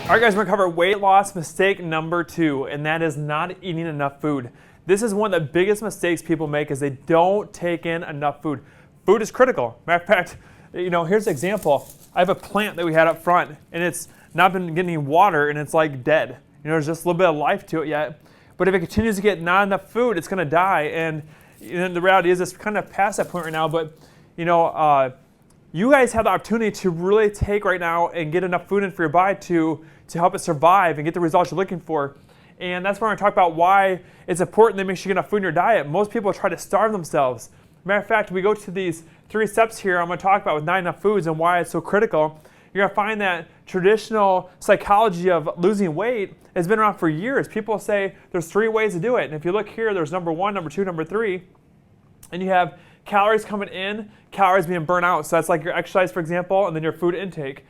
All right, guys, we're gonna cover weight loss mistake number 2, and that is not eating enough food. This is one of the biggest mistakes people make is they don't take in enough food. Food is critical. Matter of fact, here's an example. I have a plant that we had up front, and it's not been getting any water, and it's like dead. There's just a little bit of life to it yet. But if it continues to get not enough food, it's gonna die. And the reality is it's kind of past that point right now, but you guys have the opportunity to really take right now and get enough food in for your body to help it survive and get the results you're looking for. And that's where I'm going to talk about why it's important to make sure you get enough food in your diet. Most people try to starve themselves. Matter of fact, we go to these 3 steps here I'm going to talk about with not enough foods and why it's so critical. You're going to find that traditional psychology of losing weight has been around for years. People say there's 3 ways to do it. And if you look here, there's number 1, number 2, number 3. And you have calories coming in, calories being burnt out. So that's like your exercise, for example, and then your food intake.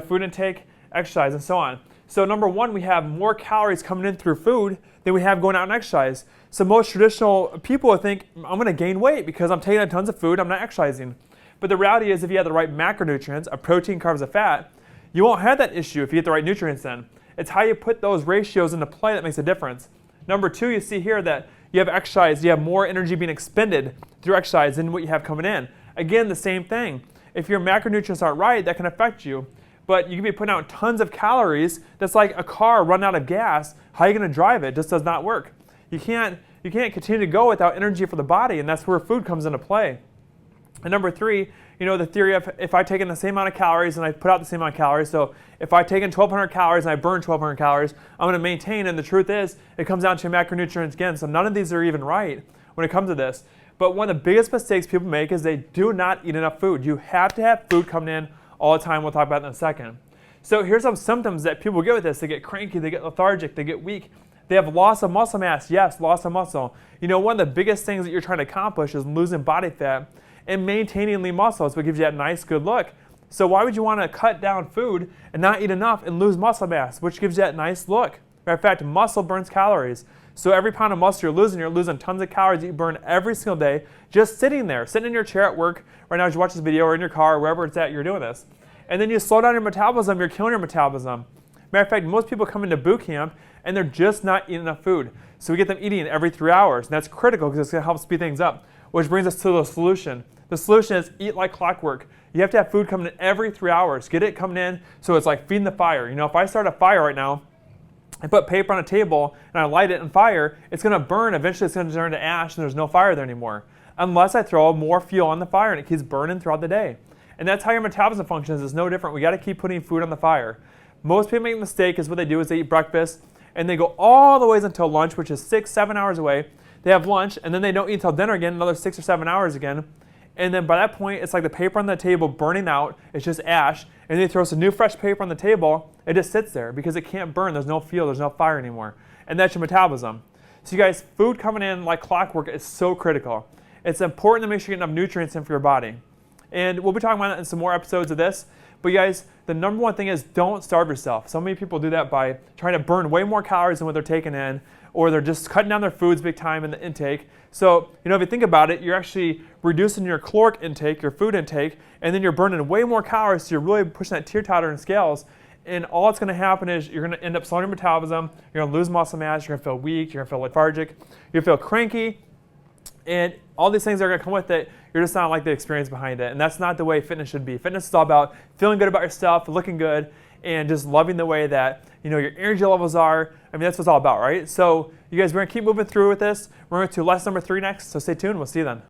Food intake, exercise, and so on. So number 1, we have more calories coming in through food than we have going out and exercise. So most traditional people would think, I'm going to gain weight because I'm taking in tons of food, I'm not exercising. But the reality is if you have the right macronutrients, of protein, carbs, and fat, you won't have that issue if you get the right nutrients in. It's how you put those ratios into play that makes a difference. Number 2, you see here that you have exercise, you have more energy being expended through exercise than what you have coming in. Again, the same thing. If your macronutrients aren't right, that can affect you. But you can be putting out tons of calories. That's like a car running out of gas. How are you going to drive it? It just does not work. You can't continue to go without energy for the body, and that's where food comes into play. And number 3, the theory of if I take in the same amount of calories and I put out the same amount of calories, so if I take in 1,200 calories and I burn 1,200 calories, I'm going to maintain, and the truth is, it comes down to macronutrients again, so none of these are even right when it comes to this. But one of the biggest mistakes people make is they do not eat enough food. You have to have food coming in all the time. We'll talk about that in a second. So here's some symptoms that people get with this. They get cranky, they get lethargic, they get weak. They have loss of muscle mass. Yes, loss of muscle. One of the biggest things that you're trying to accomplish is losing body fat and maintaining lean muscle. It's what gives you that nice, good look. So why would you want to cut down food and not eat enough and lose muscle mass, which gives you that nice look? Matter of fact, muscle burns calories. So every pound of muscle you're losing tons of calories that you burn every single day just sitting there, sitting in your chair at work right now as you watch this video, or in your car, or wherever it's at, you're doing this. And then you slow down your metabolism, you're killing your metabolism. Matter of fact, most people come into boot camp and they're just not eating enough food. So we get them eating every 3 hours, and that's critical because it's going to help speed things up, which brings us to the solution. The solution is eat like clockwork. You have to have food coming in every 3 hours. Get it coming in so it's like feeding the fire. If I start a fire right now, I put paper on a table and I light it on fire, it's going to burn. Eventually it's going to turn to ash and there's no fire there anymore. Unless I throw more fuel on the fire and it keeps burning throughout the day. And that's how your metabolism functions. It's no different. We got to keep putting food on the fire. Most people make a mistake is what they do is they eat breakfast and they go all the way until lunch, which is 6-7 hours away. They have lunch and then they don't eat until dinner again, another 6 or 7 hours again. And then by that point, it's like the paper on the table burning out. It's just ash. And they throw some new fresh paper on the table. It just sits there because it can't burn. There's no fuel. There's no fire anymore. And that's your metabolism. So you guys, food coming in like clockwork is so critical. It's important to make sure you get enough nutrients in for your body. And we'll be talking about that in some more episodes of this. But you guys, the number 1 thing is don't starve yourself. So many people do that by trying to burn way more calories than what they're taking in, or they're just cutting down their foods big time in the intake. So, if you think about it, you're actually reducing your caloric intake, your food intake, and then you're burning way more calories, so you're really pushing that teeter-totter in scales. And all that's going to happen is you're going to end up slowing your metabolism, you're going to lose muscle mass, you're going to feel weak, you're going to feel lethargic, you're going to feel cranky, and all these things are going to come with it. You're just not like the experience behind it. And that's not the way fitness should be. Fitness is all about feeling good about yourself, looking good, and just loving the way that your energy levels are. That's what it's all about, right? So you guys, we're going to keep moving through with this. We're going to lesson number 3 next, so stay tuned. We'll see you then.